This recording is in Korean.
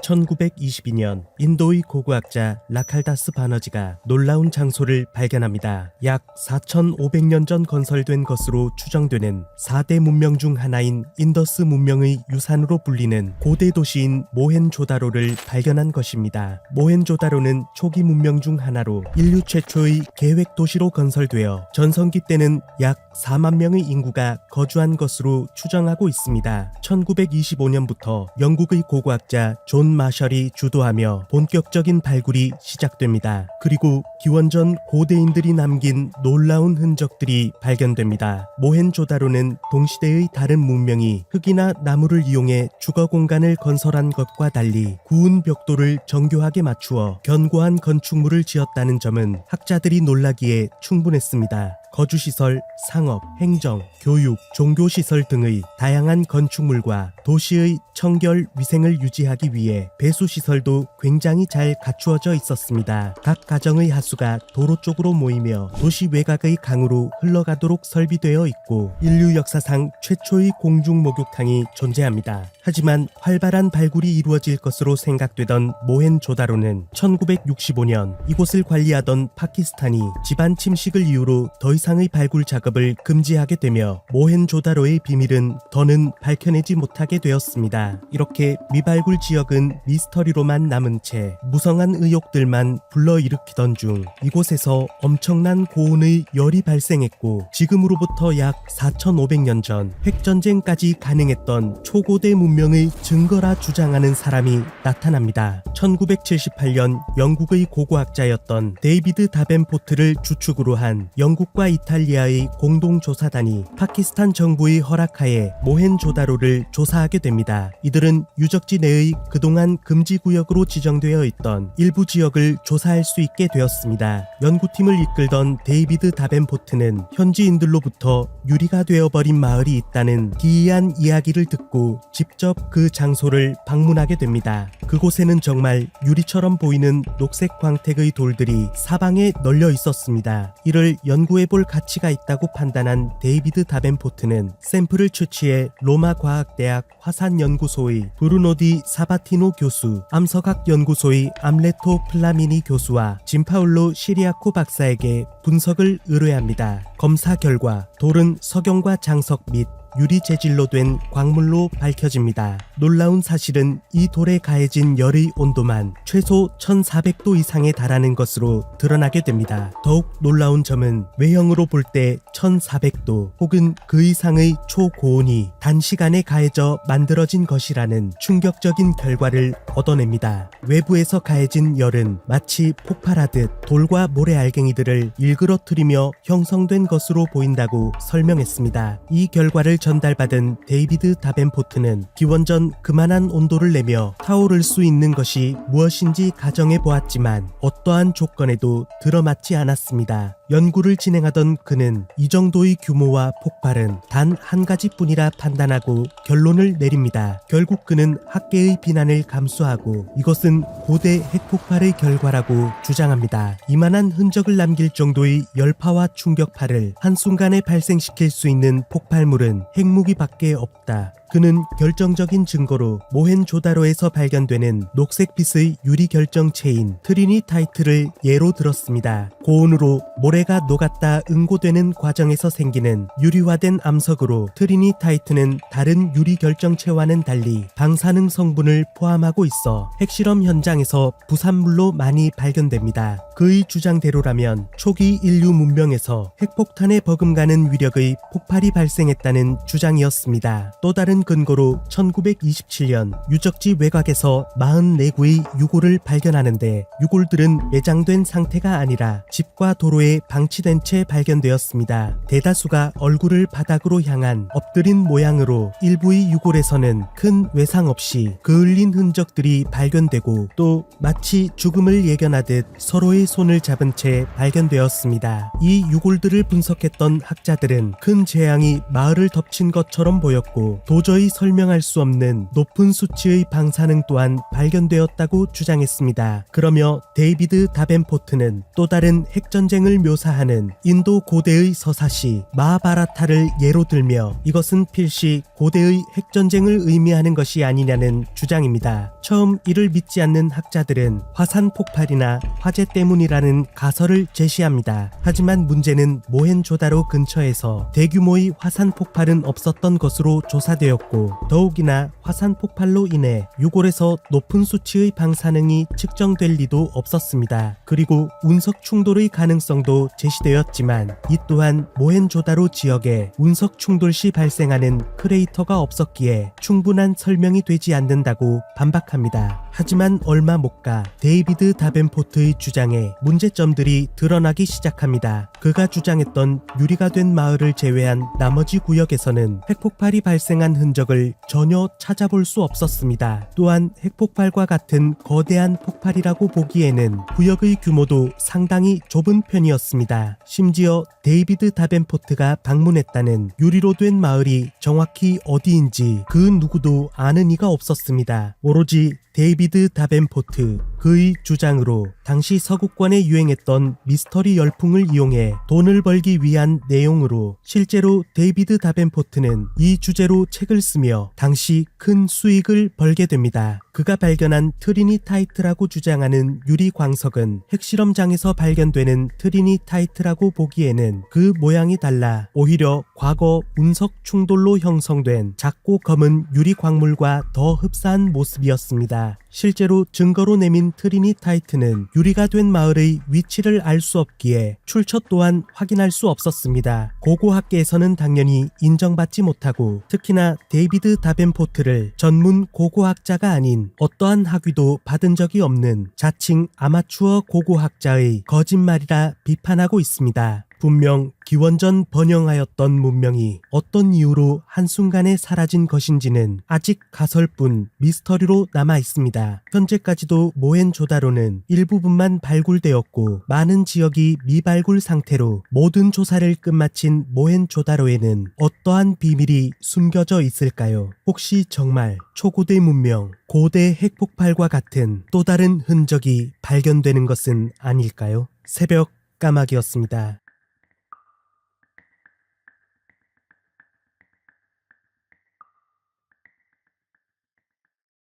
(1922년) 인도의 고고학자 라칼다스 바너지가 놀라운 장소를 발견합니다. 약 4,500년 전 건설된 것으로 추정되는 4대 문명 중 하나인 인더스 문명의 유산으로 불리는 고대 도시인 모헨조다로를 발견한 것입니다. 모헨조다로는 초기 문명 중 하나로 인류 최초의 계획 도시로 건설되어 전성기 때는 약 4만 명의 인구가 거주한 것으로 추정하고 있습니다. 1925년부터 영국의 고고학자 존 마셜이 주도하며 본격적인 발굴이 시작됩니다. 그리고 기원전 고대인들이 남긴 놀라운 흔적들이 발견됩니다. 모헨조다로는 동시대의 다른 문명이 흙이나 나무를 이용해 주거 공간을 건설한 것과 달리 구운 벽돌을 정교하게 맞추어 견고한 건축물을 지었다는 점은 학자들이 놀라기에 충분했습니다. 거주시설, 상업, 행정, 교육, 종교시설 등의 다양한 건축물과 도시의 청결, 위생을 유지하기 위해 배수시설도 굉장히 잘 갖추어져 있었습니다. 각 가정의 하수가 도로 쪽으로 모이며 도시 외곽의 강으로 흘러가도록 설비되어 있고 인류 역사상 최초의 공중 목욕탕이 존재합니다. 하지만 활발한 발굴이 이루어질 것으로 생각되던 모헨조다로는 1965년 이곳을 관리하던 파키스탄이 집안 침식을 이유로 더 이상의 발굴 작업을 금지하게 되며 모헨조다로의 비밀은 더는 밝혀내지 못하게 되었습니다. 이렇게 미발굴 지역은 미스터리로만 남은 채 무성한 의혹들만 불러일으키던 중 이곳에서 엄청난 고온의 열이 발생했고 지금으로부터 약 4,500년 전 핵전쟁까지 가능했던 초고대 문명의 증거라 주장하는 사람이 나타납니다. 1978년 영국의 고고학자였던 데이비드 다벤포트를 주축으로 한 영국과 이탈리아의 공동조사단이 파키스탄 정부의 허락하에 모헨조다로를 조사하게 됩니다. 이들은 유적지 내의 그동안 금지구역으로 지정되어 있던 일부 지역을 조사할 수 있게 되었습니다. 연구팀을 이끌던 데이비드 다벤포트는 현지인들로부터 유리가 되어버린 마을이 있다는 기이한 이야기를 듣고 직접 그 장소를 방문하게 됩니다. 그곳에는 정말 유리처럼 보이는 녹색 광택의 돌들이 사방에 널려 있었습니다. 이를 연구해볼 가치가 있다고 판단한 데이비드 다벤포트는 샘플을 채취해 로마 과학대학 화산연구소의 브루노 디 사바티노 교수, 암석학 연구소의 암레토 플라미니 교수와 진파울로 시리아코 박사에게 분석을 의뢰합니다. 검사 결과 돌은 석영과 장석 및 유리 재질로 된 광물로 밝혀집니다. 놀라운 사실은 이 돌에 가해진 열의 온도만 최소 1400도 이상에 달하는 것으로 드러나게 됩니다. 더욱 놀라운 점은 외형으로 볼 때 1400도 혹은 그 이상의 초고온이 단시간에 가해져 만들어진 것이라는 충격적인 결과를 얻어냅니다. 외부에서 가해진 열은 마치 폭발하듯 돌과 모래알갱이들을 일그러뜨리며 형성된 것으로 보인다고 설명했습니다. 이 결과를 전달받은 데이비드 다벤포트는 기원전 그만한 온도를 내며 타오를 수 있는 것이 무엇인지 가정해 보았지만 어떠한 조건에도 들어맞지 않았습니다. 연구를 진행하던 그는 이 정도의 규모와 폭발은 단 한 가지뿐이라 판단하고 결론을 내립니다. 결국 그는 학계의 비난을 감수하고 이것은 고대 핵폭발의 결과라고 주장합니다. 이만한 흔적을 남길 정도의 열파와 충격파를 한순간에 발생시킬 수 있는 폭발물은 핵무기밖에 없다. 그는 결정적인 증거로 모헨조다로에서 발견되는 녹색빛의 유리 결정체인 트리니타이트를 예로 들었습니다. 고온으로 모래가 녹았다 응고되는 과정에서 생기는 유리화된 암석으로 트리니타이트는 다른 유리 결정체와는 달리 방사능 성분을 포함하고 있어 핵실험 현장에서 부산물로 많이 발견됩니다. 그의 주장대로라면 초기 인류 문명에서 핵폭탄에 버금가는 위력의 폭발이 발생했다는 주장이었습니다. 또 다른 근거로 1927년 유적지 외곽에서 44구의 유골을 발견하는데 유골들은 매장된 상태가 아니라 집과 도로에 방치된 채 발견되었습니다. 대다수가 얼굴을 바닥으로 향한 엎드린 모양으로 일부의 유골에서는 큰 외상 없이 그을린 흔적들이 발견되고 또 마치 죽음을 예견하듯 서로의 손을 잡은 채 발견되었습니다. 이 유골들을 분석했던 학자들은 큰 재앙이 마을을 덮친 것처럼 보였고 도저히 도저히 설명할 수 없는 높은 수치의 방사능 또한 발견되었다고 주장했습니다. 그러며 데이비드 다벤포트는 또 다른 핵전쟁을 묘사하는 인도 고대의 서사시 마하바라타를 예로 들며 이것은 필시 고대의 핵전쟁을 의미하는 것이 아니냐는 주장입니다. 처음 이를 믿지 않는 학자들은 화산 폭발이나 화재 때문이라는 가설을 제시합니다. 하지만 문제는 모헨조다로 근처에서 대규모의 화산 폭발은 없었던 것으로 조사되었고 더욱이나 화산 폭발로 인해 유골에서 높은 수치의 방사능이 측정될 리도 없었습니다. 그리고 운석 충돌의 가능성도 제시되었지만 이 또한 모헨조다로 지역에 운석 충돌 시 발생하는 크레이터가 없었기에 충분한 설명이 되지 않는다고 반박합니다. 하지만 얼마 못 가 데이비드 다벤포트의 주장에 문제점들이 드러나기 시작합니다. 그가 주장했던 유리가 된 마을을 제외한 나머지 구역에서는 핵폭발이 발생한 흔적을 전혀 찾아볼 수 없었습니다. 또한 핵폭발과 같은 거대한 폭발이라고 보기에는 구역의 규모도 상당히 좁은 편이었습니다. 심지어 데이비드 다벤포트가 방문했다는 유리로 된 마을이 정확히 어디인지 그 누구도 아는 이가 없었습니다. 오로지 데이비드 다벤포트 그의 주장으로 당시 서구권에 유행했던 미스터리 열풍을 이용해 돈을 벌기 위한 내용으로 실제로 데이비드 다벤포트는 이 주제로 책을 쓰며 당시 큰 수익을 벌게 됩니다. 그가 발견한 트리니타이트라고 주장하는 유리 광석은 핵실험장에서 발견되는 트리니타이트라고 보기에는 그 모양이 달라 오히려 과거 운석 충돌로 형성된 작고 검은 유리 광물과 더 흡사한 모습이었습니다. 실제로 증거로 내민 트리니타이트는 유리가 된 마을의 위치를 알 수 없기에 출처 또한 확인할 수 없었습니다. 고고학계에서는 당연히 인정받지 못하고 특히나 데이비드 다벤포트를 전문 고고학자가 아닌 어떠한 학위도 받은 적이 없는 자칭 아마추어 고고학자의 거짓말이라 비판하고 있습니다. 분명 기원전 번영하였던 문명이 어떤 이유로 한순간에 사라진 것인지는 아직 가설뿐 미스터리로 남아 있습니다. 현재까지도 모헨조다로는 일부분만 발굴되었고 많은 지역이 미발굴 상태로 모든 조사를 끝마친 모헨조다로에는 어떠한 비밀이 숨겨져 있을까요? 혹시 정말 초고대 문명, 고대 핵폭발과 같은 또 다른 흔적이 발견되는 것은 아닐까요? 새벽 까마귀였습니다.